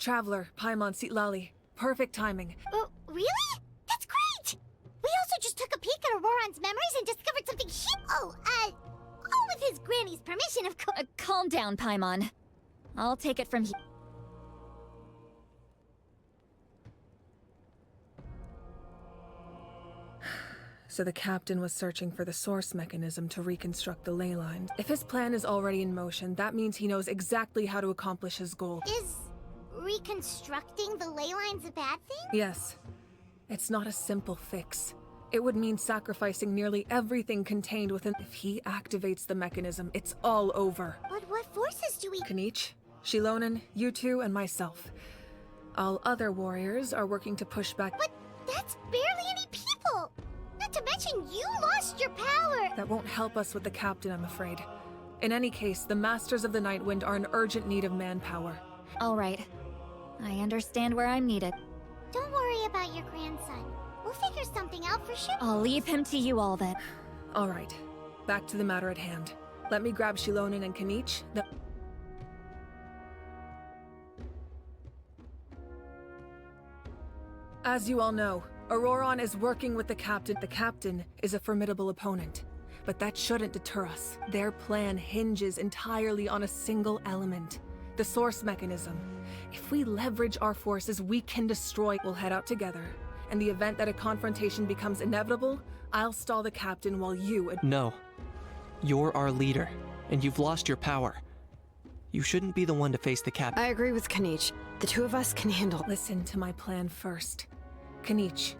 Traveler, Paimon Sitlali. Perfect timing. Oh, really? That's great! We also just took a peek at Auroran's memories and discovered something all with his granny's permission, of course. Calm down, Paimon. I'll take it from here. So the captain was searching for the source mechanism to reconstruct the ley lines. If his plan is already in motion, that means he knows exactly how to accomplish his goal. Is reconstructing the ley lines a bad thing? Yes. It's not a simple fix. It would mean sacrificing nearly everything contained within. If he activates the mechanism, it's all over. But what forces do we— Kanich, Shilonen, you two, and myself. All other warriors are working to push back. But that's barely any people! Not to mention you lost your power! That won't help us with the captain, I'm afraid. In any case, the Masters of the Nightwind are in urgent need of manpower. All right. I understand where I'm needed. Don't worry about your grandson. We'll figure something out for sure. I'll leave him to you all then. All right. Back to the matter at hand. Let me grab Shilonen and Kanich. As you all know, Auroran is working with the captain. The captain is a formidable opponent. But that shouldn't deter us. Their plan hinges entirely on a single element. The source mechanism. If we leverage our forces, we can destroy. We'll head out together. In the event that a confrontation becomes inevitable, I'll stall the captain while you— No. You're our leader, and you've lost your power. You shouldn't be the one to face the captain. I agree with Kanich. The two of us can handle— Listen to my plan first. Kanich,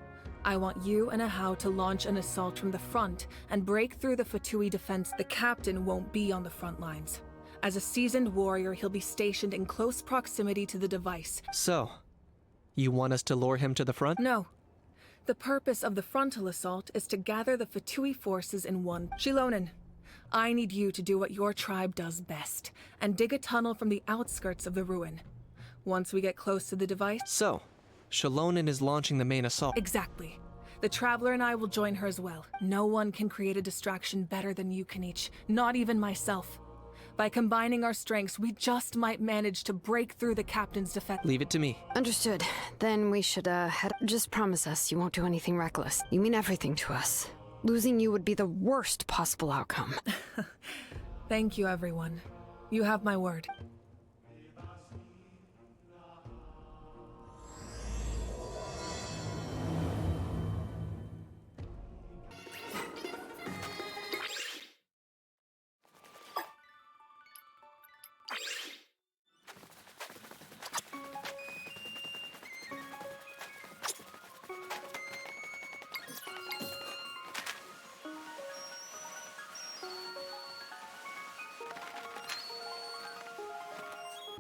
I want you and Ahau to launch an assault from the front and break through the Fatui defense. The captain won't be on the front lines. As a seasoned warrior, he'll be stationed in close proximity to the device. So, you want us to lure him to the front? No. The purpose of the frontal assault is to gather the Fatui forces in one. Shilonen, I need you to do what your tribe does best, and dig a tunnel from the outskirts of the ruin. Once we get close to the device— So, Shilonen is launching the main assault. Exactly. The Traveler and I will join her as well. No one can create a distraction better than you, Kanich. Not even myself. By combining our strengths, we just might manage to break through the captain's defense. Leave it to me. Understood. Then we should, head— Just promise us you won't do anything reckless. You mean everything to us. Losing you would be the worst possible outcome. Thank you, everyone. You have my word.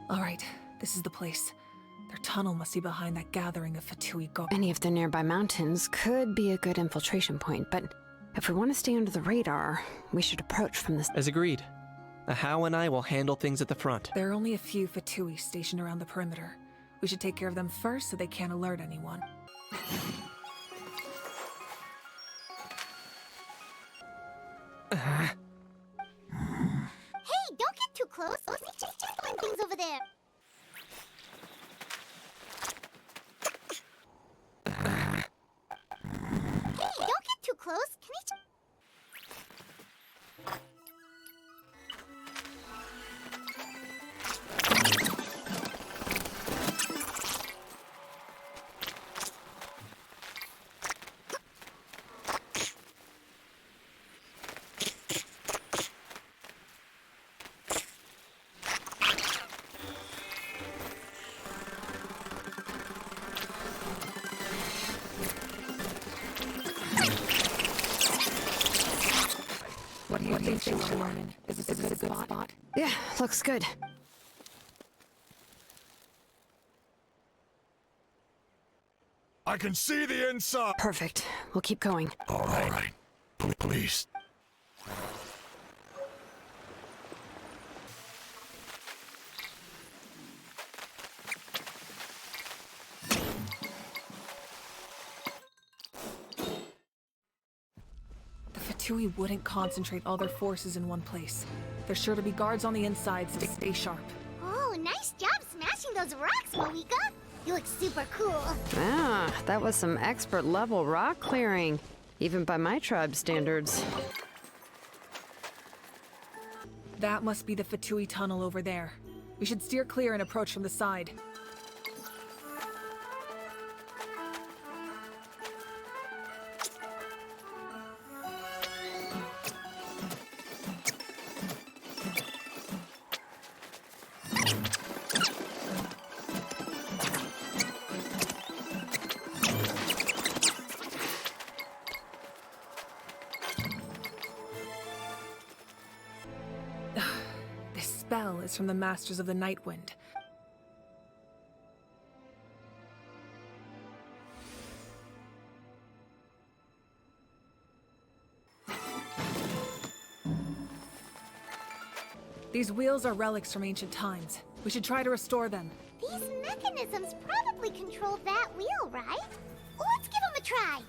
All right, this is the place. Their tunnel must be behind that gathering of Fatui Go. Any of the nearby mountains could be a good infiltration point, but if we want to stay under the radar, we should approach from this— As agreed. Ahau and I will handle things at the front. There are only a few Fatui stationed around the perimeter. We should take care of them first so they can't alert anyone. Hey, don't get too close. Just doing things over there. Hey, don't get too close. Can we— What do you think, Shilonen? Is this a good spot? Yeah, looks good. I can see the inside! Perfect. We'll keep going. All right. Please. The Fatui wouldn't concentrate all their forces in one place. There's sure to be guards on the inside, so stay sharp. Oh, nice job smashing those rocks, Moeka. You look super cool. Ah, that was some expert level rock clearing, even by my tribe standards. That must be the Fatui tunnel over there. We should steer clear and approach from the side. This spell is from the Masters of the Night Wind. These wheels are relics from ancient times. We should try to restore them. These mechanisms probably control that wheel, right? Let's give them a try.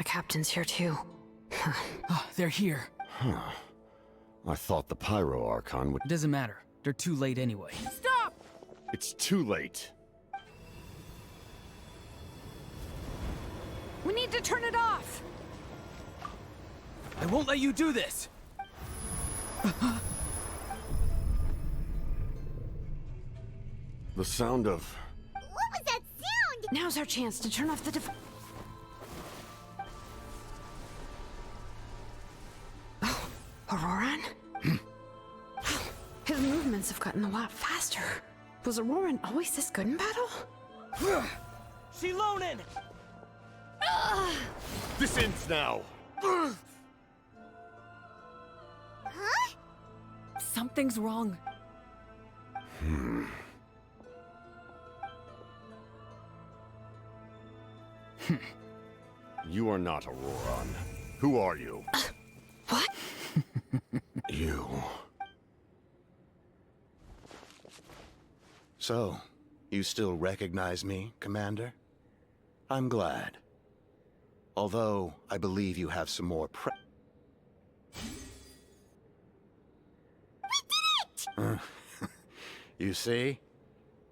Captain's here too. Oh, they're here. Huh. I thought the Pyro Archon would... It doesn't matter. They're too late anyway. Stop! It's too late. We need to turn it off! I won't let you do this! The sound of... What was that sound? Now's our chance to turn off the Oh, Auroran? His movements have gotten a lot faster. Was Auroran always this good in battle? Shilonen! This ends now! Huh? Something's wrong. You are not Auroran. Who are you? What? You. So, you still recognize me, Commander? I'm glad. Although, I believe you have some more You see?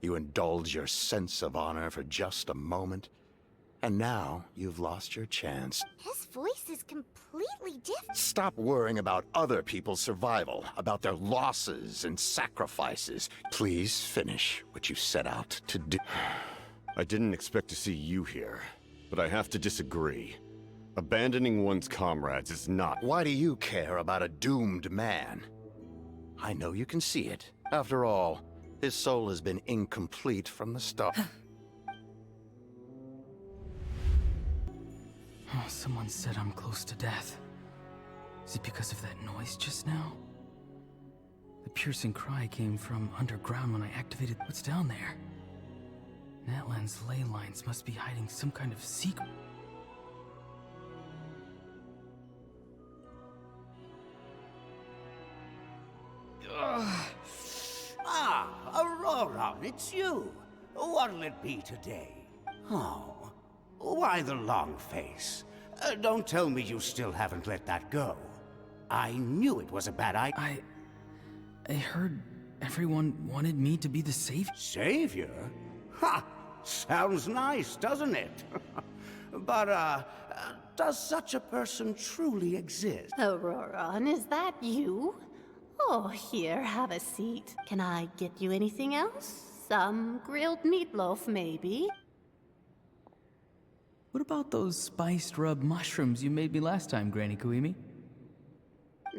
You indulge your sense of honor for just a moment, and now you've lost your chance. His voice is completely different. Stop worrying about other people's survival, about their losses and sacrifices. Please finish what you set out to do. I didn't expect to see you here, but I have to disagree. Abandoning one's comrades is not... Why do you care about a doomed man? I know you can see it. After all, his soul has been incomplete from the start. Oh, someone said I'm close to death. Is it because of that noise just now? The piercing cry came from underground when I activated what's down there. Natlan's ley lines must be hiding some kind of secret. Aurora, it's you. What'll it be today? Oh, why the long face? Don't tell me you still haven't let that go. I knew it was a bad idea. I heard everyone wanted me to be the savior. Savior? Ha! Sounds nice, doesn't it? But, does such a person truly exist? Auroran, is that you? Oh, here, have a seat. Can I get you anything else? Some grilled meatloaf, maybe? What about those spiced rub mushrooms you made me last time, Granny Kuimi?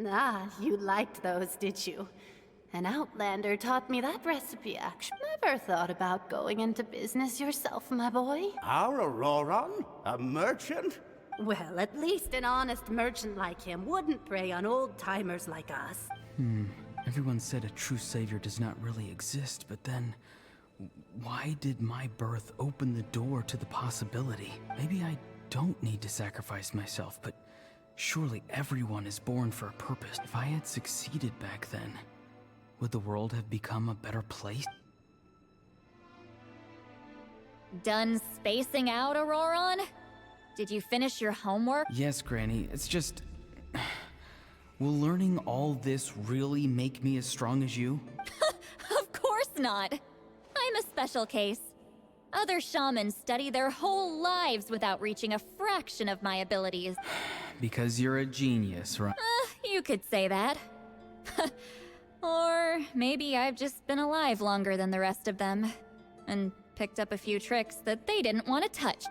Ah, you liked those, did you? An outlander taught me that recipe, actually. Never thought about going into business yourself, my boy? Our Auroran? A merchant? Well, at least an honest merchant like him wouldn't prey on old-timers like us. Everyone said a true savior does not really exist, but then... why did my birth open the door to the possibility? Maybe I don't need to sacrifice myself, but surely everyone is born for a purpose. If I had succeeded back then, would the world have become a better place? Done spacing out, Auroran? Did you finish your homework? Yes, Granny. It's just... will learning all this really make me as strong as you? Of course not. I'm a special case. Other shamans study their whole lives without reaching a fraction of my abilities. Because you're a genius, right? You could say that. Or maybe I've just been alive longer than the rest of them, and picked up a few tricks that they didn't want to touch.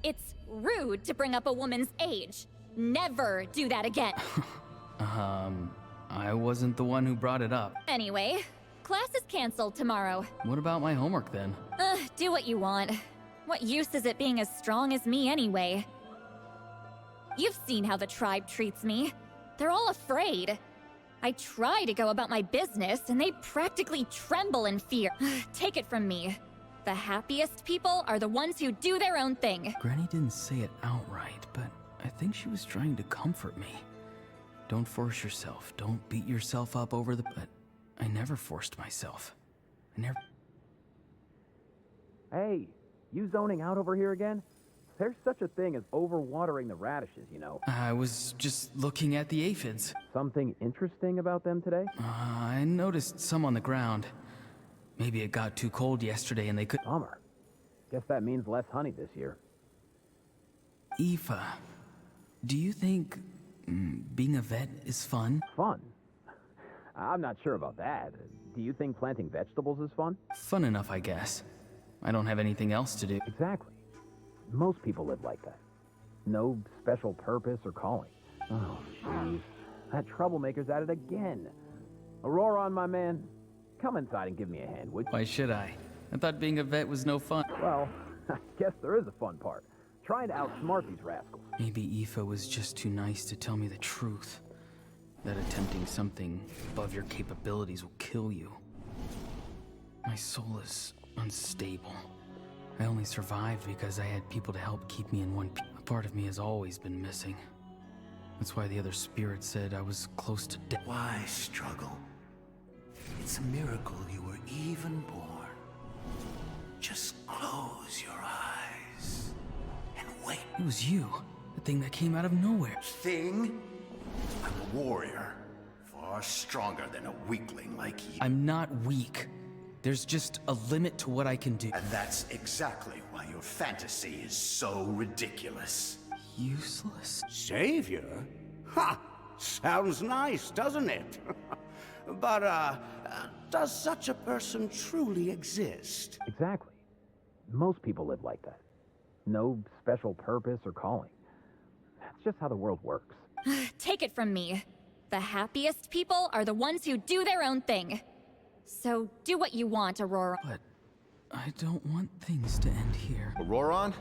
It's rude to bring up a woman's age. Never do that again. I wasn't the one who brought it up. Anyway, class is canceled tomorrow. What about my homework then? Do what you want. What use is it being as strong as me anyway? You've seen how the tribe treats me. They're all afraid. I try to go about my business, and they practically tremble in fear. Take it from me. The happiest people are the ones who do their own thing. Granny didn't say it outright, but I think she was trying to comfort me. Don't force yourself. Don't beat yourself up over the... But I never forced myself. I never... Hey, you zoning out over here again? There's such a thing as overwatering the radishes, you know. I was just looking at the aphids. Something interesting about them today? I noticed some on the ground. Maybe it got too cold yesterday and they could... Bummer. Guess that means less honey this year. Aoife, do you think being a vet is fun? Fun? I'm not sure about that. Do you think planting vegetables is fun? Fun enough, I guess. I don't have anything else to do. Exactly. Most people live like that. No special purpose or calling. Oh, jeez. That troublemaker's at it again. Auroran, my man, come inside and give me a hand, would you? Why should I? I thought being a vet was no fun. Well, I guess there is a fun part. Trying to outsmart these rascals. Maybe Aoife was just too nice to tell me the truth. That attempting something above your capabilities will kill you. My soul is unstable. I only survived because I had people to help keep me in one piece. A part of me has always been missing. That's why the other spirit said I was close to death. Why struggle? It's a miracle you were even born. Just close your eyes and wait. It was you, the thing that came out of nowhere. Thing? I'm a warrior. Far stronger than a weakling like you. I'm not weak. There's just a limit to what I can do. And that's exactly why your fantasy is so ridiculous. Useless? Savior? Ha! Sounds nice, doesn't it? But, does such a person truly exist? Exactly. Most people live like that. No special purpose or calling. That's just how the world works. Take it from me. The happiest people are the ones who do their own thing. So do what you want, Aurora. But I don't want things to end here. Auroran?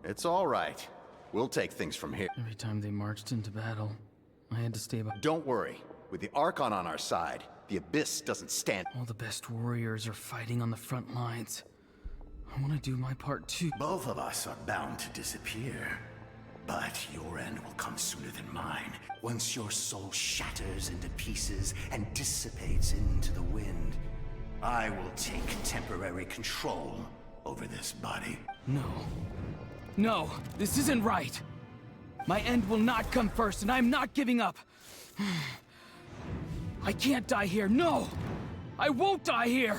It's all right. We'll take things from here. Every time they marched into battle, I had to stay by. Don't worry. With the Archon on our side, the Abyss doesn't stand. All the best warriors are fighting on the front lines. I want to do my part too. Both of us are bound to disappear. But your end will come sooner than mine. Once your soul shatters into pieces and dissipates into the wind, I will take temporary control over this body. No. No, this isn't right. My end will not come first, and I'm not giving up. I can't die here, no! I won't die here!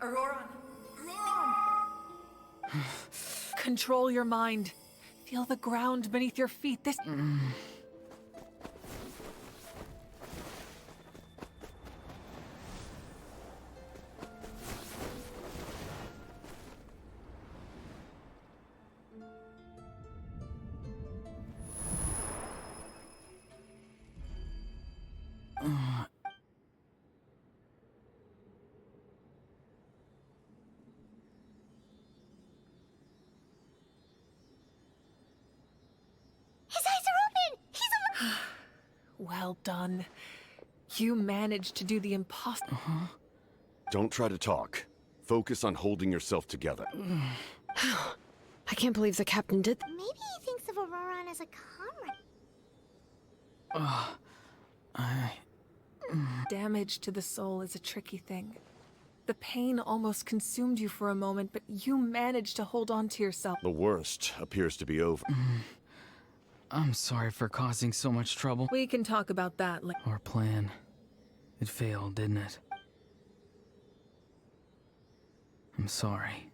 Auroran! Auroran! Control your mind. Feel the ground beneath your feet. This... Well done. You managed to do the impossible. Don't try to talk. Focus on holding yourself together. I can't believe the captain did. Maybe he thinks of Auroran as a comrade. Damage to the soul is a tricky thing. The pain almost consumed you for a moment, but you managed to hold on to yourself. The worst appears to be over. I'm sorry for causing so much trouble. We can talk about that later. Our plan. It failed, didn't it? I'm sorry.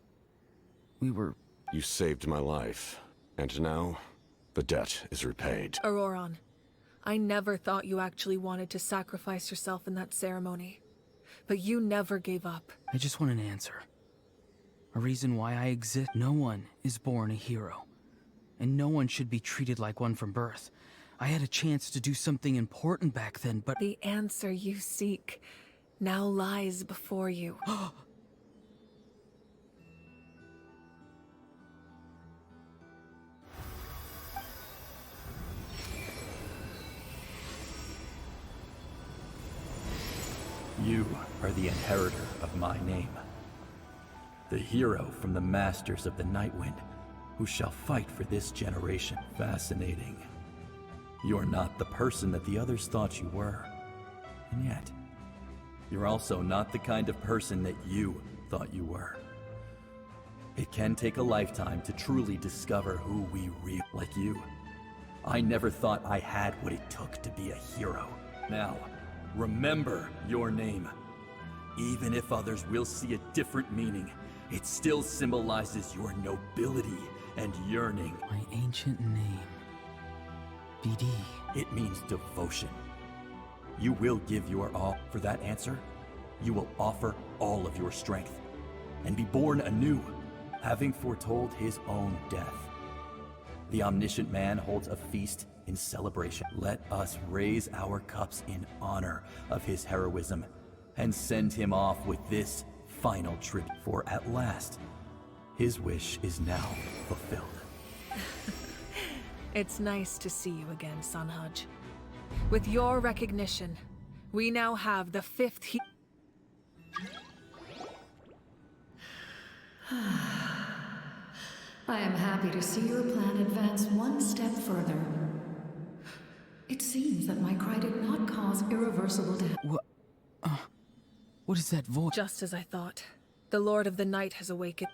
We were... You saved my life. And now, the debt is repaid. Auroran, I never thought you actually wanted to sacrifice yourself in that ceremony. But you never gave up. I just want an answer. A reason why I exist. No one is born a hero. And no one should be treated like one from birth. I had a chance to do something important back then, but... The answer you seek now lies before you. You are the inheritor of my name. The hero from the Masters of the Nightwind, who shall fight for this generation. Fascinating. You're not the person that the others thought you were. And yet, you're also not the kind of person that you thought you were. It can take a lifetime to truly discover who we really like you. I never thought I had what it took to be a hero. Now, remember your name. Even if others will see a different meaning, it still symbolizes your nobility and yearning. My ancient name. BD. It means devotion. You will give your all. For that answer, you will offer all of your strength and be born anew, having foretold his own death. The omniscient man holds a feast in celebration. Let us raise our cups in honor of his heroism and send him off with this final tribute. For at last, his wish is now fulfilled. It's nice to see you again, Sanhaj. With your recognition, we now have the 5th I am happy to see your plan advance one step further. It seems that my cry did not cause irreversible damage. What is that voice? Just as I thought. The Lord of the Night has awakened.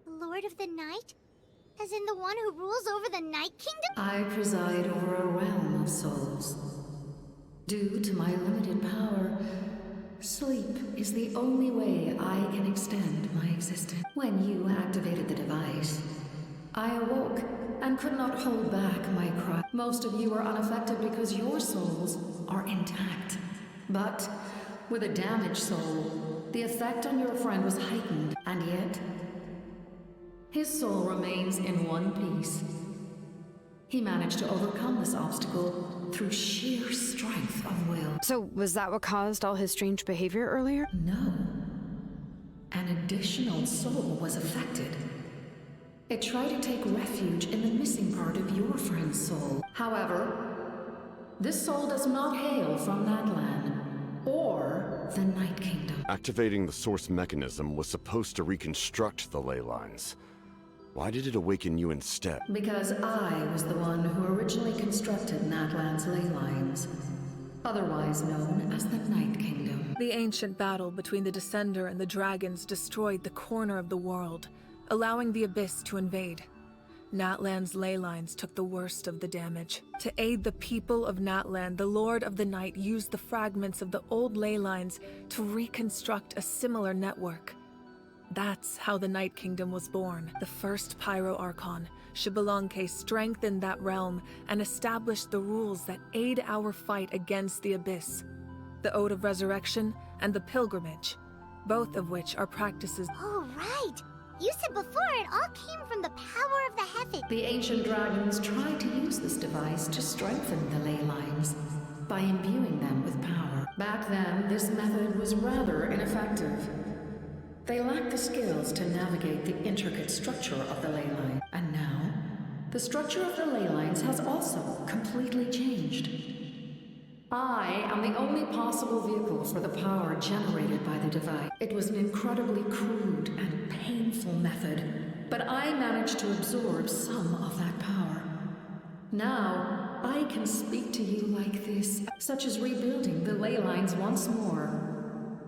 The Lord of the Night? As in the one who rules over the Night Kingdom? I preside over a realm of souls. Due to my limited power, sleep is the only way I can extend my existence. When you activated the device, I awoke and could not hold back my cry. Most of you are unaffected because your souls are intact. But with a damaged soul, the effect on your friend was heightened, and yet his soul remains in one piece. He managed to overcome this obstacle through sheer strength of will. So, was that what caused all his strange behavior earlier? No. An additional soul was affected. It tried to take refuge in the missing part of your friend's soul. However, this soul does not hail from Natlan or the Night Kingdom. Activating the source mechanism was supposed to reconstruct the ley lines. Why did it awaken you instead? Because I was the one who originally constructed Natlan's ley lines. otherwise known as the Night Kingdom. The ancient battle between the Descender and the dragons destroyed the corner of the world, allowing the Abyss to invade. Natlan's ley lines took the worst of the damage. To aid the people of Natlan, the Lord of the Night used the fragments of the old ley lines to reconstruct a similar network. That's how the Night Kingdom was born. The first Pyro Archon, Xbalanque, strengthened that realm and established the rules that aid our fight against the Abyss. The Ode of Resurrection and the Pilgrimage, both of which are practices. Oh, right! You said before it all came from the power of the heavens. The ancient dragons tried to use this device to strengthen the ley lines by imbuing them with power. Back then, this method was rather ineffective. They lacked the skills to navigate the intricate structure of the ley line. And now, the structure of the ley lines has also completely changed. I am the only possible vehicle for the power generated by the device. It was an incredibly crude and painful method, but I managed to absorb some of that power. Now, I can speak to you like this, such as rebuilding the ley lines once more,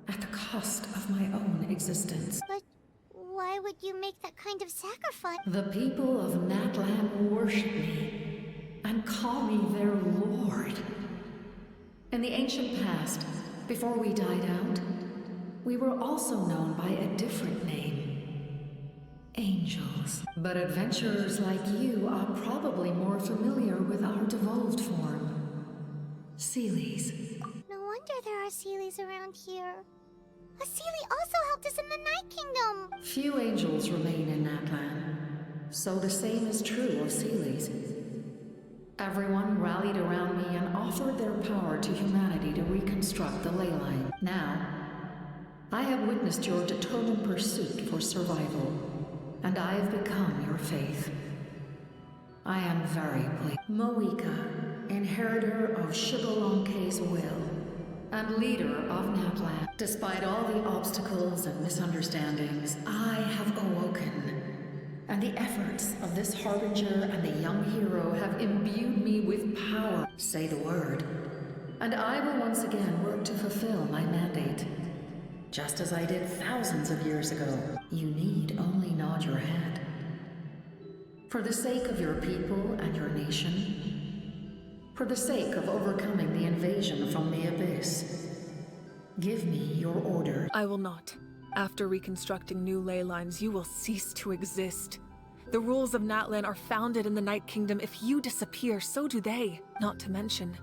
at the cost of my own existence. But why would you make that kind of sacrifice? The people of Natlan worship me and call me their lord. In the ancient past, before we died out, we were also known by a different name. Angels. But adventurers like you are probably more familiar with our devolved form. Seelies. No wonder there are Seelies around here. A Seelie also helped us in the Night Kingdom. Few angels remain in Natlan, so the same is true of Seelies. Everyone rallied around me and offered their power to humanity to reconstruct the ley line. Now, I have witnessed your determined pursuit for survival, and I have become your faith. I am very pleased. Moika, inheritor of Xbalanque's will, and leader of Natlan. Despite all the obstacles and misunderstandings, I have awoken. And the efforts of this harbinger and the young hero have imbued me with power. Say the word, and I will once again work to fulfill my mandate. Just as I did thousands of years ago. You need only nod your head. For the sake of your people and your nation, for the sake of overcoming the invasion from the Abyss, give me your order. I will not. After reconstructing new ley lines, you will cease to exist. The rules of Natlan are founded in the Night Kingdom. If you disappear, so do they. Not to mention,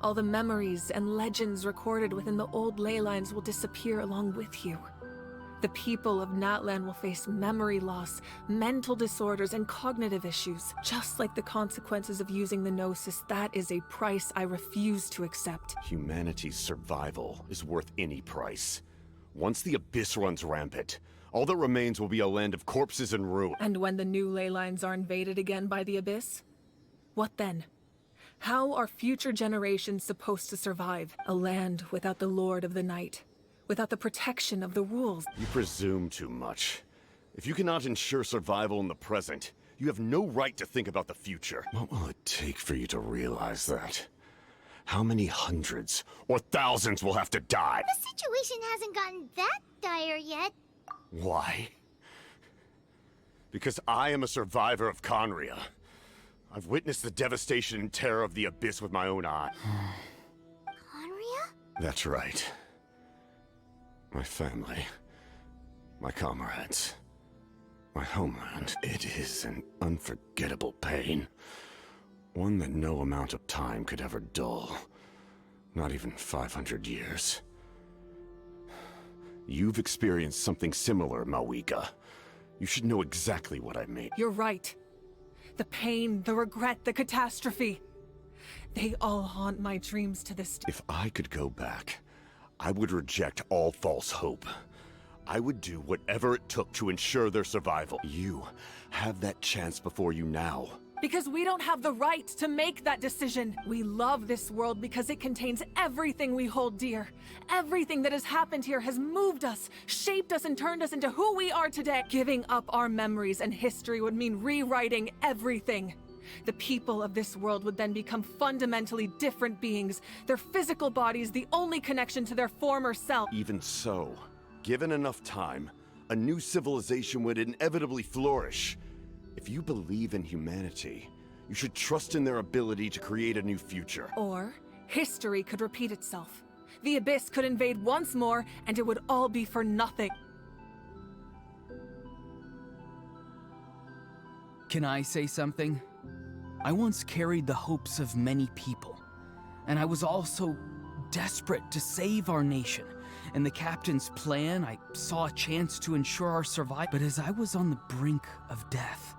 all the memories and legends recorded within the old ley lines will disappear along with you. The people of Natlan will face memory loss, mental disorders, and cognitive issues. Just like the consequences of using the Gnosis, that is a price I refuse to accept. Humanity's survival is worth any price. Once the Abyss runs rampant, all that remains will be a land of corpses and ruin. And when the new ley lines are invaded again by the Abyss? What then? How are future generations supposed to survive? A land without the Lord of the Night, without the protection of the rules. You presume too much. If you cannot ensure survival in the present, you have no right to think about the future. What will it take for you to realize that? How many hundreds or thousands will have to die? The situation hasn't gotten that dire yet. Why? Because I am a survivor of Conria. I've witnessed the devastation and terror of the Abyss with my own eye. Conria? That's right. My family. My comrades. My homeland. It is an unforgettable pain. One that no amount of time could ever dull. Not even 500 years. You've experienced something similar, Mawika. You should know exactly what I mean. You're right. The pain, the regret, the catastrophe. They all haunt my dreams to this day. If I could go back, I would reject all false hope. I would do whatever it took to ensure their survival. You have that chance before you now. Because we don't have the right to make that decision. We love this world because it contains everything we hold dear. Everything that has happened here has moved us, shaped us, and turned us into who we are today. Giving up our memories and history would mean rewriting everything. The people of this world would then become fundamentally different beings, their physical bodies the only connection to their former self. Even so, given enough time, a new civilization would inevitably flourish. If you believe in humanity, you should trust in their ability to create a new future. Or history could repeat itself. The Abyss could invade once more, and it would all be for nothing. Can I say something? I once carried the hopes of many people, and I was also desperate to save our nation. In the captain's plan, I saw a chance to ensure our survival. But as I was on the brink of death,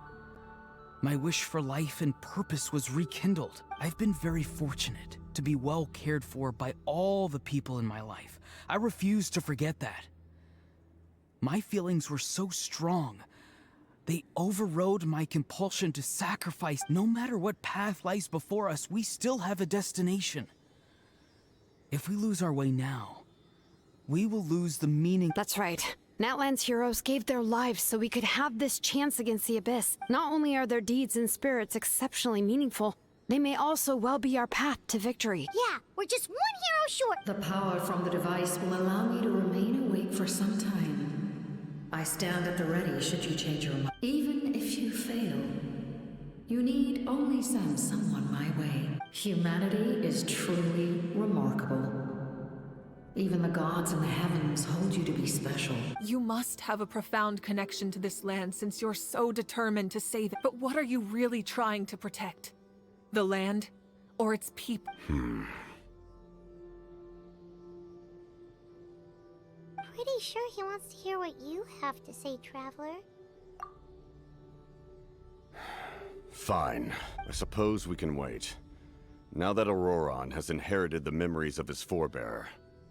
my wish for life and purpose was rekindled. I've been very fortunate to be well cared for by all the people in my life. I refuse to forget that. My feelings were so strong, they overrode my compulsion to sacrifice. No matter what path lies before us, we still have a destination. If we lose our way now, we will lose the meaning. That's right. Natlan's heroes gave their lives so we could have this chance against the Abyss. Not only are their deeds and spirits exceptionally meaningful, they may also well be our path to victory. Yeah, we're just one hero short. The power from the device will allow me to remain awake for some time. I stand at the ready should you change your mind. Even if you fail, you need only send someone my way. Humanity is truly remarkable. Even the gods in the heavens hold you to be special. You must have a profound connection to this land since you're so determined to save it. But what are you really trying to protect? The land or its people? Pretty sure he wants to hear what you have to say, Traveler. Fine. I suppose we can wait. Now that Auroron has inherited the memories of his forebearer,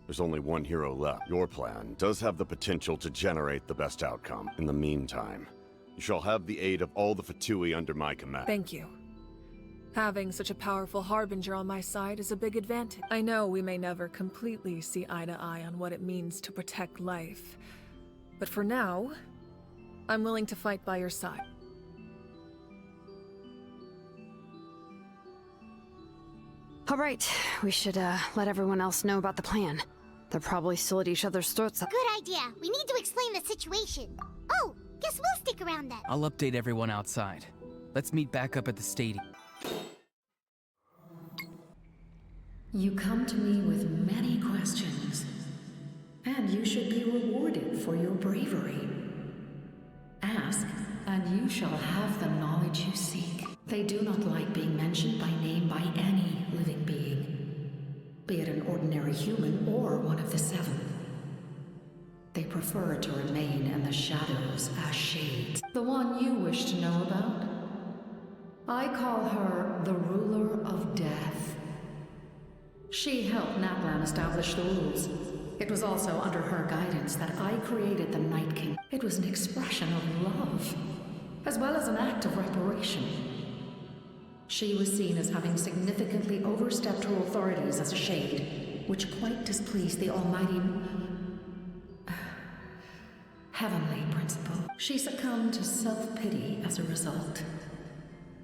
there's only one hero left. Your plan does have the potential to generate the best outcome. In the meantime, you shall have the aid of all the Fatui under my command. Thank you. Having such a powerful harbinger on my side is a big advantage. I know we may never completely see eye to eye on what it means to protect life, but for now, I'm willing to fight by your side. All right, we should let everyone else know about the plan. They're probably still at each other's throats. Good idea. We need to explain the situation. Oh, guess we'll stick around then. I'll update everyone outside. Let's meet back up at the stadium. You come to me with many questions, and you should be rewarded for your bravery. Ask, and you shall have the knowledge you seek. They do not like being mentioned by name by any living being, be it an ordinary human or one of the seven. They prefer to remain in the shadows as shades. The one you wish to know about? I call her the Ruler of Death. She helped Natlan establish the rules. It was also under her guidance that I created the Night King. It was an expression of love, as well as an act of reparation. She was seen as having significantly overstepped her authorities as a shade, which quite displeased the almighty Heavenly Principal. She succumbed to self-pity as a result,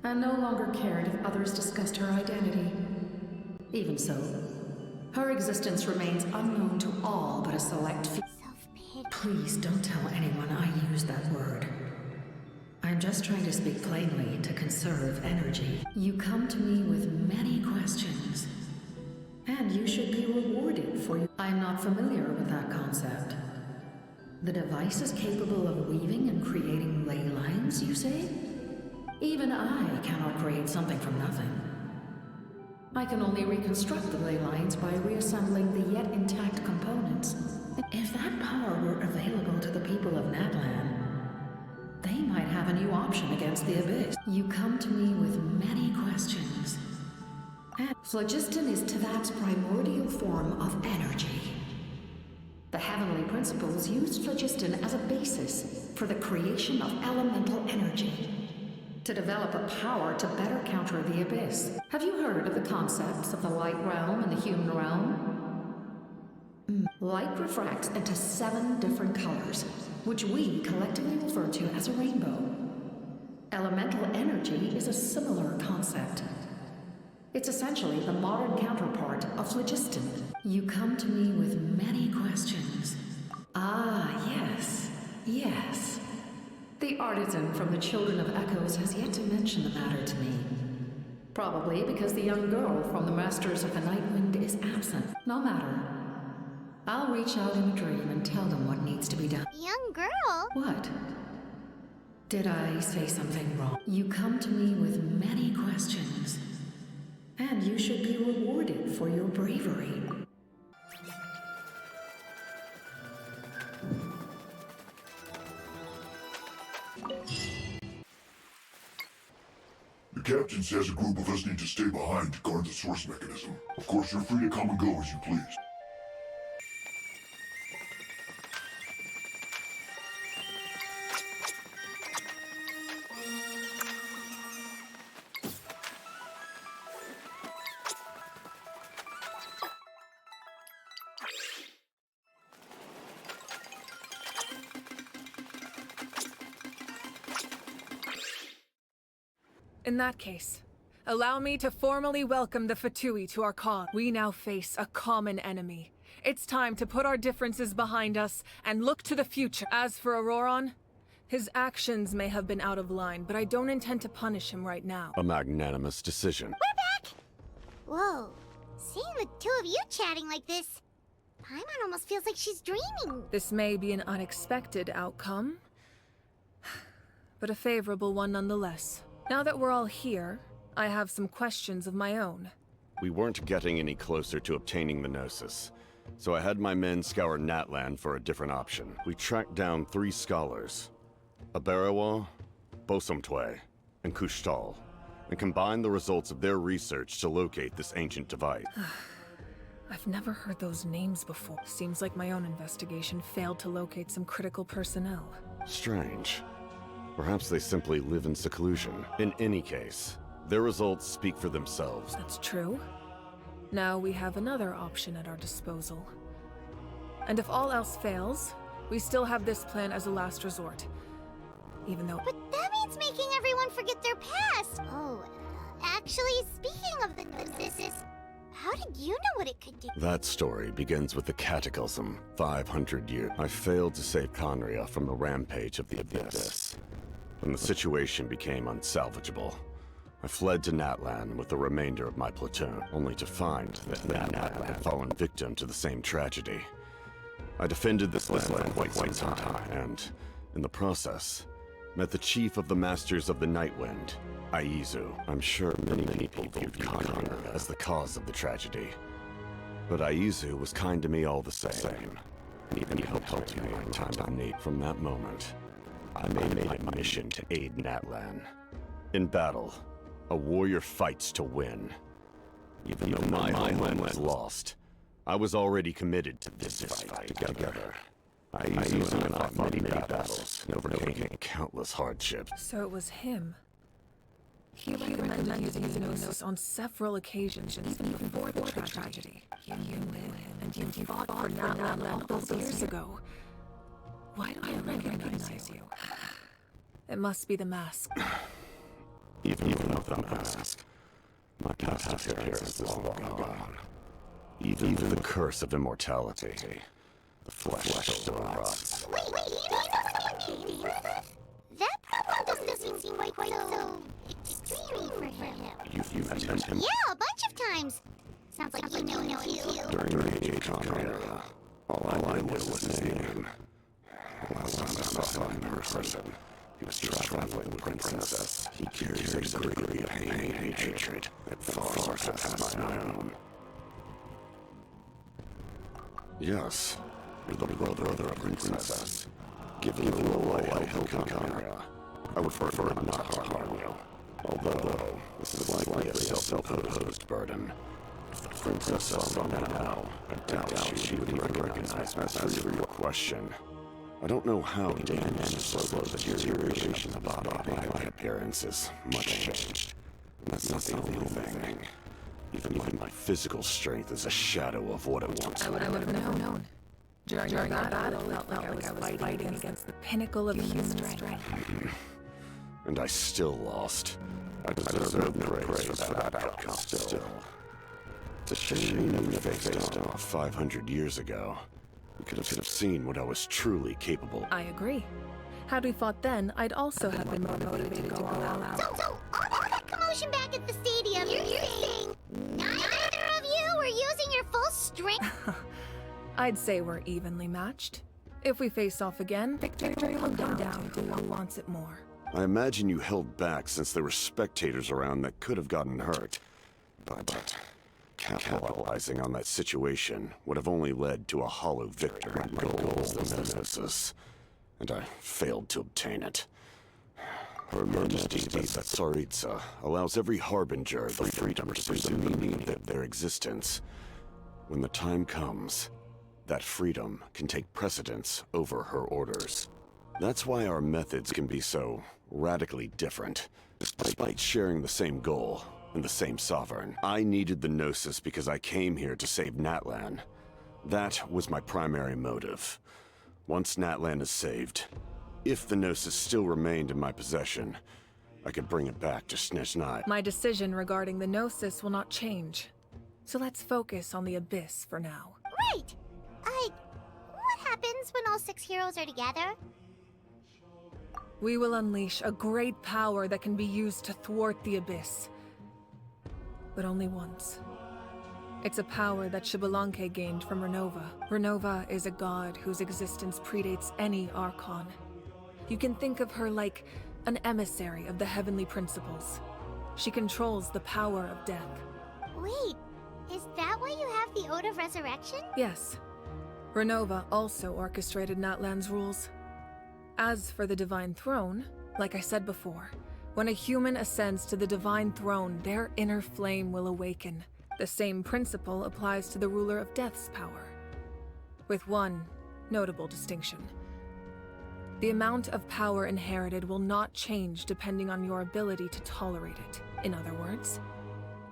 and no longer cared if others discussed her identity. Even so, her existence remains unknown to all but a select few. Self-pity. Please don't tell anyone I used that word. I'm just trying to speak plainly to conserve energy. You come to me with many questions, and you should be rewarded for you. I'm not familiar with that concept. The device is capable of weaving and creating ley lines, you say? Even I cannot create something from nothing. I can only reconstruct the ley lines by reassembling the yet intact components. If that power were available to the people of Natlan, they might have a new option against the Abyss. You come to me with many questions. And phlogiston is Teyvat's primordial form of energy. The Heavenly Principles used phlogiston as a basis for the creation of elemental energy, to develop a power to better counter the Abyss. Have you heard of the concepts of the light realm and the human realm? Light refracts into 7 different colors, which we collectively refer to as a rainbow. Elemental energy is a similar concept. It's essentially the modern counterpart of phlogiston. You come to me with many questions. Ah, yes, yes. The artisan from the Children of Echoes has yet to mention the matter to me. Probably because the young girl from the Masters of the Nightwind is absent. No matter. I'll reach out in a dream and tell them what needs to be done. Young girl? What? Did I say something wrong? You come to me with many questions. And you should be rewarded for your bravery. The captain says a group of us need to stay behind to guard the source mechanism. Of course, you're free to come and go as you please. In that case, allow me to formally welcome the Fatui to our cause. We now face a common enemy. It's time to put our differences behind us and look to the future. As for Auroron, his actions may have been out of line, but I don't intend to punish him right now. A magnanimous decision. We're back! Whoa. Seeing the two of you chatting like this, Paimon almost feels like she's dreaming. This may be an unexpected outcome, but a favorable one nonetheless. Now that we're all here, I have some questions of my own. We weren't getting any closer to obtaining the Gnosis, so I had my men scour Natlan for a different option. We tracked down 3 scholars, Abarawa, Bosomtwe, and Kushtal, and combined the results of their research to locate this ancient device. I've never heard those names before. Seems like my own investigation failed to locate some critical personnel. Strange. Perhaps they simply live in seclusion. In any case, their results speak for themselves. That's true. Now we have another option at our disposal. And if all else fails, we still have this plan as a last resort. Even though— But that means making everyone forget their past! Oh, actually, speaking of the Gnosis, how did you know what it could do? That story begins with the Cataclysm, 500 years. I failed to save Conria from the rampage of the Abyss. When the situation became unsalvageable, I fled to Natlan with the remainder of my platoon, only to find that Natlan had fallen victim to the same tragedy. I defended this land for quite some time, and, in the process, met the chief of the Masters of the Nightwind, Aizu. I'm sure many people viewed Conria as the cause of the tragedy. But Aizu was kind to me all the same, and even helped me in time of need. From that moment, I made it my mission to aid Natlan. In battle, a warrior fights to win. Even though my homeland was lost, I was already committed to this fight together. Aizu and I fought many battles and overcame countless hardships. So it was him. He recommended using the Gnosis on several occasions, even before the tragedy. You knew him, and you fought for Natlan all those years ago. Why do I recognize you? It must be the mask. Even with the mask, my past appearance is long gone. Even the curse of immortality, the flesh still rots. Wait, you know what? That problem doesn't seem quite so extreme for him. You mentioned him? Yeah, a bunch of times. Sounds like you know him too. During the Age of Conria, all I knew was his name. Last time I saw him in person, he was traveling with Princess. He carries a degree of pain and hatred that far surpasses my own. Yes, you're the brother of the Princess. Given the role I held in Conria, I would prefer not to harm you. Although, this is likely a self-imposed burden. If the Princess saw me now, I doubt she would even recognize me. As for your question, I don't know how he managed to slow the deterioration of the body. My appearance is much changed. And that's not the only thing. Even my physical strength is a shadow of what it once was. I would have known. During that battle, it felt like I was fighting against the pinnacle of human strength. And I still lost. I deserve no praise for that outcome still. It's a shame we faced off 500 years ago. We could have seen what I was truly capable. I agree. Had we fought then, I'd also have been motivated to go all out. So, all that commotion back at the stadium, you're saying neither of you were using your full strength? I'd say we're evenly matched. If we face off again, victory will come down to who wants it more. I imagine you held back since there were spectators around that could have gotten hurt. But capitalizing on that situation would have only led to a hollow victory. My goal was the Nemesis, and I failed to obtain it. Her Majesty, the Tsaritsa, allows every harbinger the freedom to pursue the meaning of their existence. When the time comes, that freedom can take precedence over her orders. That's why our methods can be so radically different, despite sharing the same goal and the same sovereign. I needed the Gnosis because I came here to save Natlan. That was my primary motive. Once Natlan is saved, if the Gnosis still remained in my possession, I could bring it back to Snezhnaya. My decision regarding the Gnosis will not change. So let's focus on the Abyss for now. Right! What happens when all 6 heroes are together? We will unleash a great power that can be used to thwart the Abyss. But only once. It's a power that Xbalanque gained from Renova. Renova is a god whose existence predates any Archon. You can think of her like an emissary of the heavenly principles. She controls the power of death. Wait, is that why you have the Ode of Resurrection? Yes. Renova also orchestrated Natlan's rules. As for the Divine Throne, like I said before, when a human ascends to the Divine Throne, their inner flame will awaken. The same principle applies to the ruler of Death's power, with one notable distinction. The amount of power inherited will not change depending on your ability to tolerate it. In other words,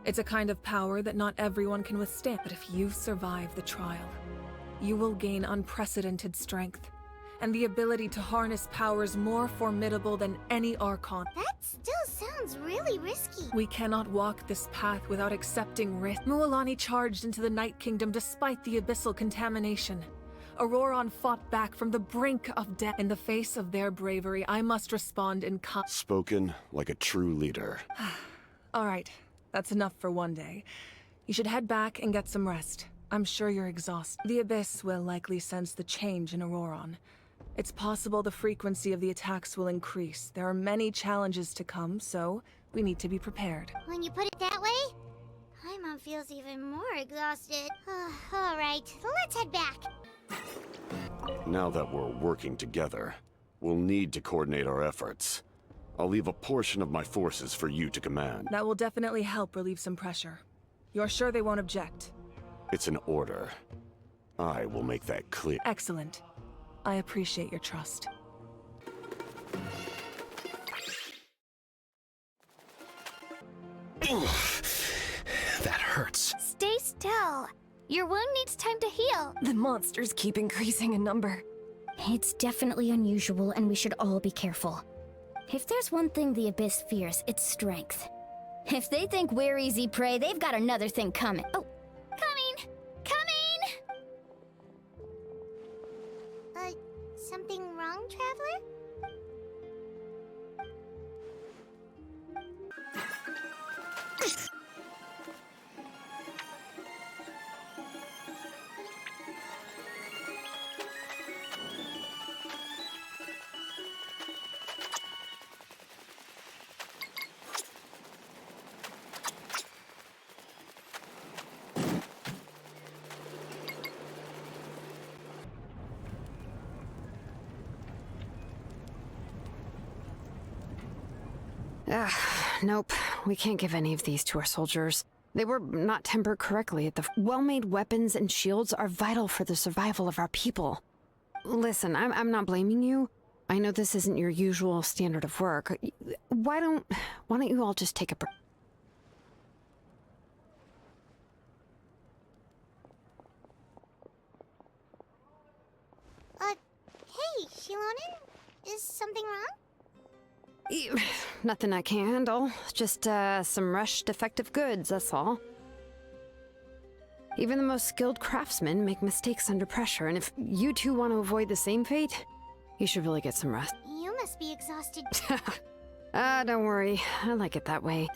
it's a kind of power that not everyone can withstand. But if you survive the trial, you will gain unprecedented strength, and the ability to harness powers more formidable than any Archon. That still sounds really risky. We cannot walk this path without accepting risk. Mualani charged into the Night Kingdom despite the abyssal contamination. Auroron fought back from the brink of death. In the face of their bravery, I must respond in Spoken like a true leader. All right, that's enough for one day. You should head back and get some rest. I'm sure you're exhausted. The Abyss will likely sense the change in Auroron. It's possible the frequency of the attacks will increase. There are many challenges to come, so we need to be prepared. When you put it that way, Paimon feels even more exhausted. All right, let's head back. Now that we're working together, we'll need to coordinate our efforts. I'll leave a portion of my forces for you to command. That will definitely help relieve some pressure. You're sure they won't object? It's an order. I will make that clear. Excellent. I appreciate your trust. That hurts. Stay still. Your wound needs time to heal. The monsters keep increasing in number. It's definitely unusual, and we should all be careful. If there's one thing the Abyss fears, it's strength. If they think we're easy prey, they've got another thing coming. Oh, Coming! Something wrong, Traveler? Nope. We can't give any of these to our soldiers. They were not tempered correctly at the... Well-made weapons and shields are vital for the survival of our people. Listen, I'm not blaming you. I know this isn't your usual standard of work. Why don't you all just take a break? Hey, Shilonen? Is something wrong? Nothing I can handle. Just, some rushed defective goods, that's all. Even the most skilled craftsmen make mistakes under pressure, and if you two want to avoid the same fate, you should really get some rest. You must be exhausted. Don't worry. I like it that way.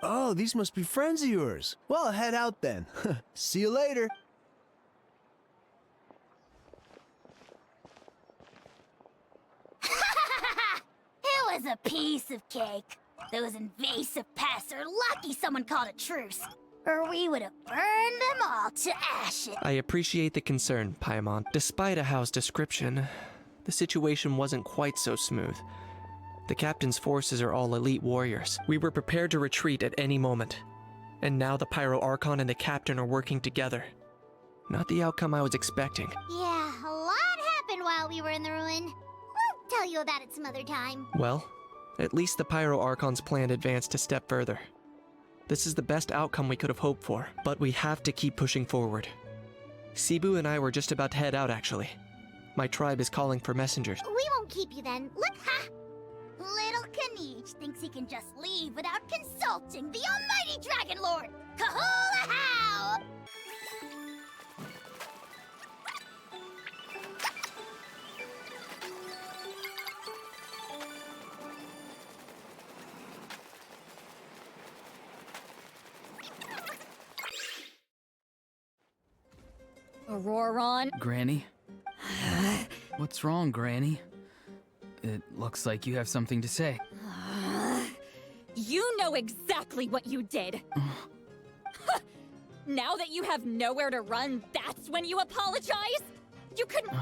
Oh, these must be friends of yours. Well, head out then. See you later. It was a piece of cake. Those invasive pests are lucky someone called a truce, or we would have burned them all to ashes. I appreciate the concern, Paimon. Despite Ahau's description, the situation wasn't quite so smooth. The captain's forces are all elite warriors. We were prepared to retreat at any moment. And now the Pyro Archon and the captain are working together. Not the outcome I was expecting. Yeah, a lot happened while we were in the ruin. We'll tell you about it some other time. Well, at least the Pyro Archon's plan advanced a step further. This is the best outcome we could have hoped for, but we have to keep pushing forward. Cebu and I were just about to head out, actually. My tribe is calling for messengers. We won't keep you then. Look, ha! Little Kanich thinks he can just leave without consulting the almighty Dragon Lord, Kahula How! Auroron? Granny? What's wrong, Granny? It looks like you have something to say. You know exactly what you did. Now that you have nowhere to run, that's when you apologize? You couldn't...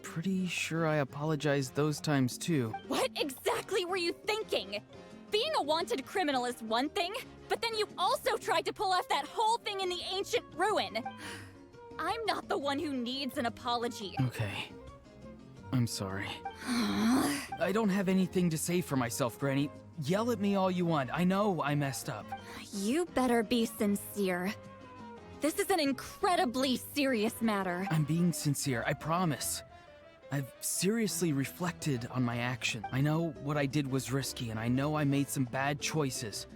Pretty sure I apologized those times too. What exactly were you thinking? Being a wanted criminal is one thing, but then you also tried to pull off that whole thing in the ancient ruin. I'm not the one who needs an apology. Okay. I'm sorry. I don't have anything to say for myself, Granny. Yell at me all you want. I know I messed up. You better be sincere. This is an incredibly serious matter. I'm being sincere, I promise. I've seriously reflected on my action. I know what I did was risky, and I know I made some bad choices.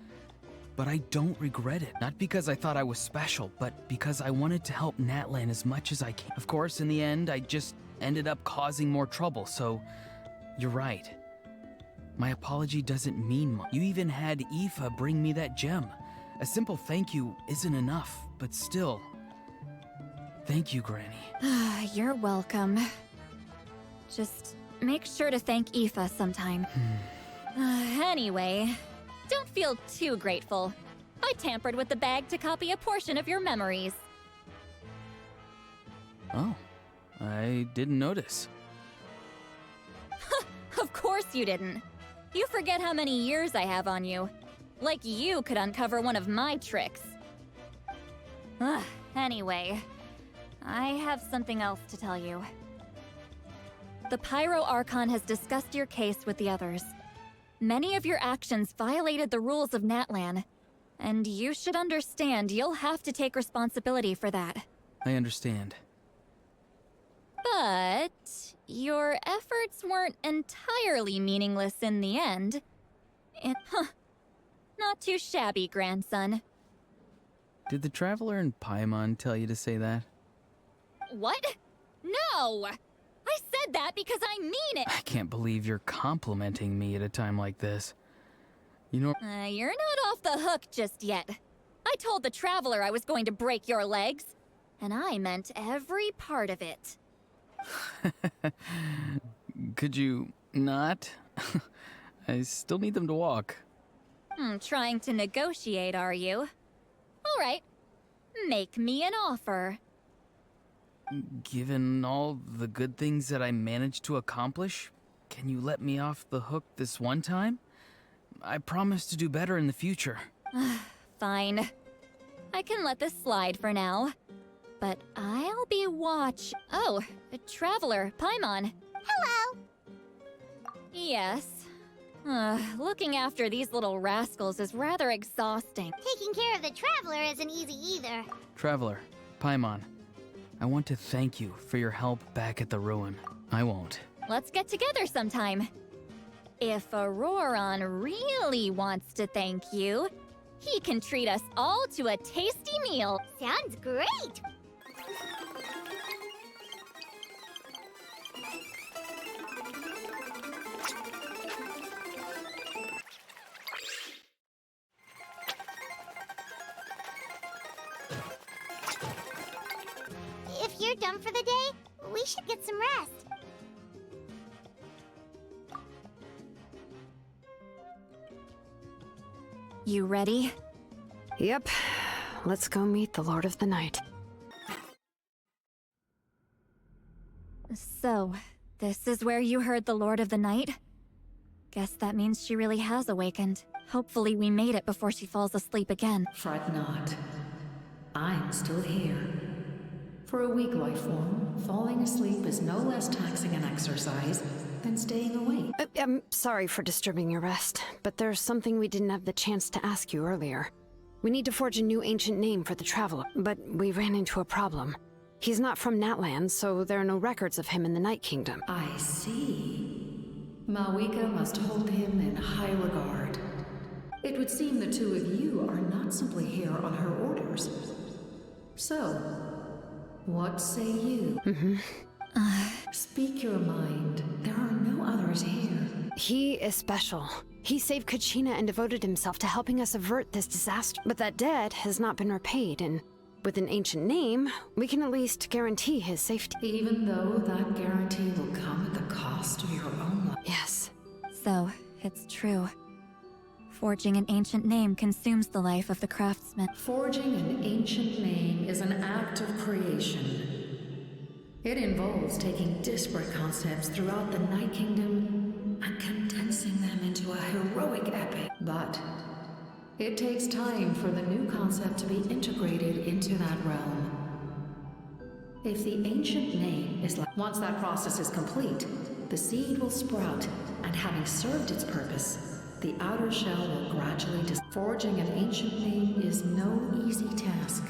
But I don't regret it. Not because I thought I was special, but because I wanted to help Natlan as much as I can. Of course, in the end, I just ended up causing more trouble, so you're right. My apology doesn't mean much. You even had Aoife bring me that gem. A simple thank you isn't enough, but still. Thank you, Granny. You're welcome. Just make sure to thank Aoife sometime. Anyway, don't feel too grateful. I tampered with the bag to copy a portion of your memories. Oh. I didn't notice. Of course you didn't. You forget how many years I have on you. Like you could uncover one of my tricks. Anyway, I have something else to tell you. The Pyro Archon has discussed your case with the others. Many of your actions violated the rules of Natlan, and you should understand you'll have to take responsibility for that. I understand. But your efforts weren't entirely meaningless in the end. Not too shabby, grandson. Did the Traveler in Paimon tell you to say that? What? No! I said that because I mean it! I can't believe you're complimenting me at a time like this. You know... You're not off the hook just yet. I told the Traveler I was going to break your legs, and I meant every part of it. Could you not? I still need them to walk. Trying to negotiate, are you? All right. Make me an offer. Given all the good things that I managed to accomplish, can you let me off the hook this one time? I promise to do better in the future. Fine. I can let this slide for now. But I'll be Oh, a traveler, Paimon. Hello! Yes. Looking after these little rascals is rather exhausting. Taking care of the traveler isn't easy either. Traveler, Paimon, I want to thank you for your help back at the ruin. I won't. Let's get together sometime. If Auroron really wants to thank you, he can treat us all to a tasty meal. Sounds great! If you're done for the day, we should get some rest. You ready? Yep. Let's go meet the Lord of the Night. So, this is where you heard the Lord of the Night? Guess that means she really has awakened. Hopefully we made it before she falls asleep again. Fret not. I'm still here. For a weak life form, falling asleep is no less taxing an exercise than staying awake. I'm sorry for disturbing your rest, but there's something we didn't have the chance to ask you earlier. We need to forge a new ancient name for the traveler, but we ran into a problem. He's not from Natlan, so there are no records of him in the Night Kingdom. I see. Malwika must hold him in high regard. It would seem the two of you are not simply here on her orders. So, what say you? Speak your mind. There are no others here. He is special. He saved Kachina and devoted himself to helping us avert this disaster. But that debt has not been repaid, and with an ancient name, we can at least guarantee his safety. Even though that guarantee will come at the cost of your own life. Yes. So, it's true. Forging an ancient name consumes the life of the craftsman. Forging an ancient name is an act of creation. It involves taking disparate concepts throughout the Night Kingdom and condensing them into a heroic epic. But it takes time for the new concept to be integrated into that realm. If the ancient name is like... Once that process is complete, the seed will sprout, and having served its purpose, the outer shell will gradually Forging an ancient name is no easy task.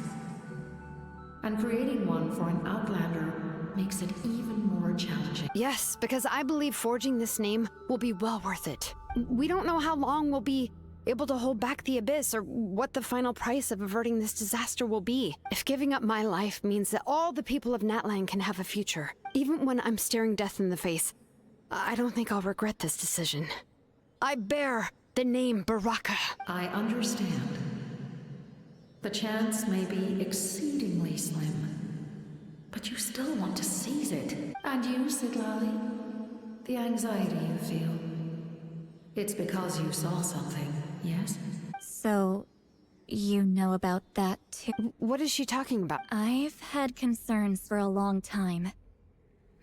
And creating one for an outlander makes it even more challenging. Yes, because I believe forging this name will be well worth it. We don't know how long we'll be able to hold back the abyss or what the final price of averting this disaster will be. If giving up my life means that all the people of Natlan can have a future, even when I'm staring death in the face, I don't think I'll regret this decision. I bear the name Baraka. I understand. The chance may be exceedingly slim, but you still want to seize it. And you, Sidlali? The anxiety you feel. It's because you saw something, yes? So, you know about that too? What is she talking about? I've had concerns for a long time.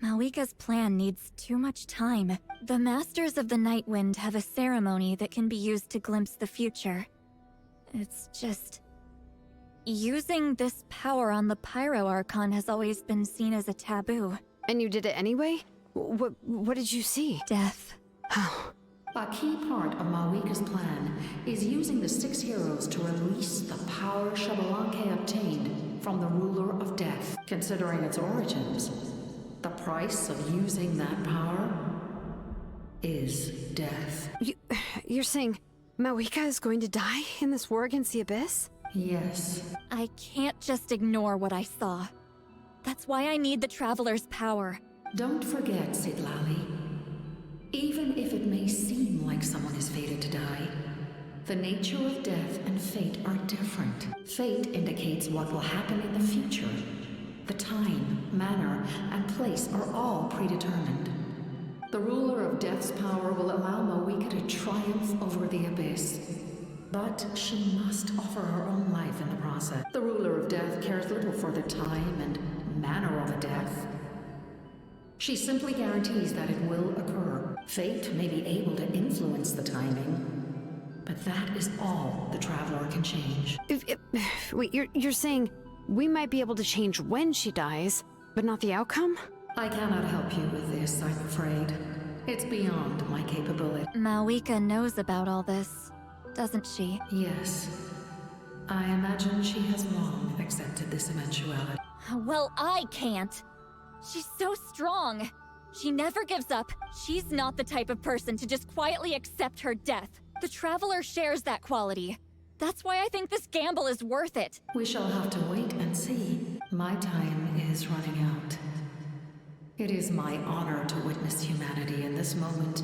Malwika's plan needs too much time. The Masters of the Nightwind have a ceremony that can be used to glimpse the future. It's just... using this power on the Pyro Archon has always been seen as a taboo. And you did it anyway? What did you see? Death. Oh. A key part of Malwika's plan is using the 6 heroes to release the power Xbalanque obtained from the Ruler of Death. Considering its origins, the price of using that power is death. You're saying Malwika is going to die in this war against the Abyss? Yes. I can't just ignore what I saw. That's why I need the Traveler's power. Don't forget, Sidlali. Even if it may seem like someone is fated to die, the nature of death and fate are different. Fate indicates what will happen in the future. The time, manner, and place are all predetermined. The ruler of Death's power will allow Mawika to triumph over the Abyss. But she must offer her own life in the process. The ruler of Death cares little for the time and manner of a death. She simply guarantees that it will occur. Fate may be able to influence the timing, but that is all the Traveler can change. Wait, you're saying we might be able to change when she dies, but not the outcome? I cannot help you with this, I'm afraid. It's beyond my capability. Mawika knows about all this, doesn't she? Yes. I imagine she has long accepted this eventuality. Well, I can't. She's so strong. She never gives up. She's not the type of person to just quietly accept her death. The Traveler shares that quality. That's why I think this gamble is worth it. We shall have to wait and see. My time is running out. It is my honor to witness humanity in this moment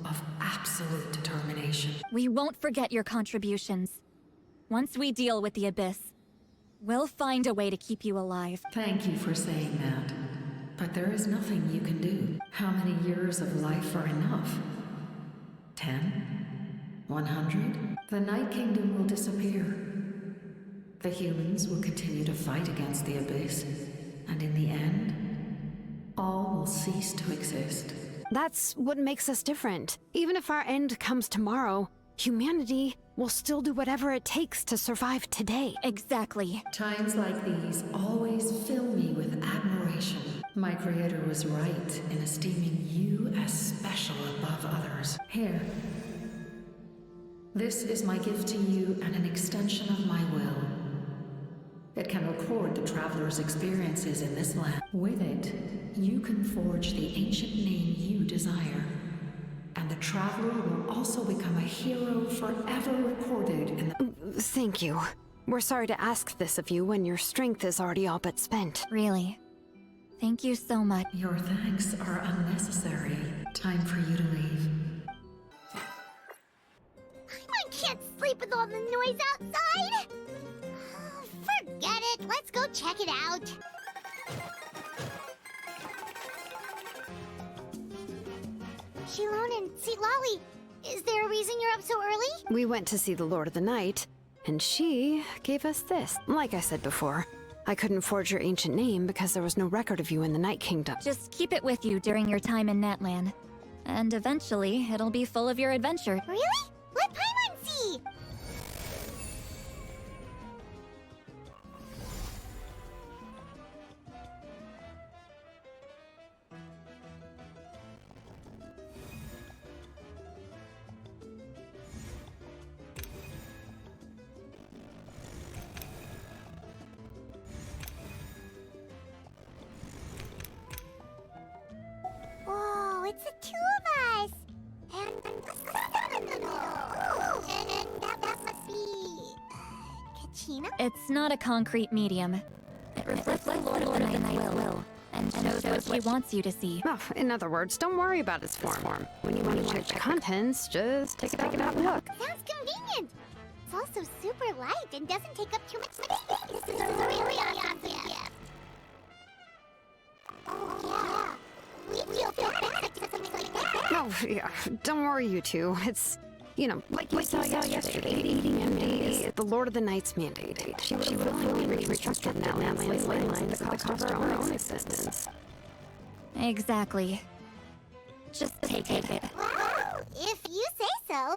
of absolute determination. We won't forget your contributions. Once we deal with the Abyss, we'll find a way to keep you alive. Thank you for saying that. But there is nothing you can do. How many years of life are enough? 10? 100? The Night Kingdom will disappear. The humans will continue to fight against the Abyss, and in the end, all will cease to exist. That's what makes us different. Even if our end comes tomorrow, humanity will still do whatever it takes to survive today. Exactly. Times like these always fill me with admiration. My creator was right in esteeming you as special above others. Here. This is my gift to you and an extension of my will. It can record the Traveler's experiences in this land. With it, you can forge the ancient name you desire. And the Traveler will also become a hero forever recorded in the... Thank you. We're sorry to ask this of you when your strength is already all but spent. Really. Thank you so much. Your thanks are unnecessary. Time for you to leave. I can't sleep with all the noise outside! Forget it, let's go check it out. Shilon and Sitlali, is there a reason you're up so early? We went to see the Lord of the Night, and she gave us this. Like I said before, I couldn't forge your ancient name because there was no record of you in the Night Kingdom. Just keep it with you during your time in Natlan. And eventually, it'll be full of your adventure. Really? Let Paimon see! Whoa, it's the two of us! And that must be... Kachina? It's not a concrete medium. It reflects the Lord of the Night's will, and shows what he wants you to see. Oh, in other words, don't worry about its form. When you want to check the contents, just take it out and look. Sounds convenient! It's also super light and doesn't take up too much space. This is a really awesome gift. Oh, yeah. We feel bad to something like that. Oh, yeah. Don't worry, you two. It's, like you saw yesterday, eating empty is the Lord of the Night's mandate. She would willingly reconstruct Natlan's lines at the cost of her own existence. Exactly. Just take it. Wow, if you say so.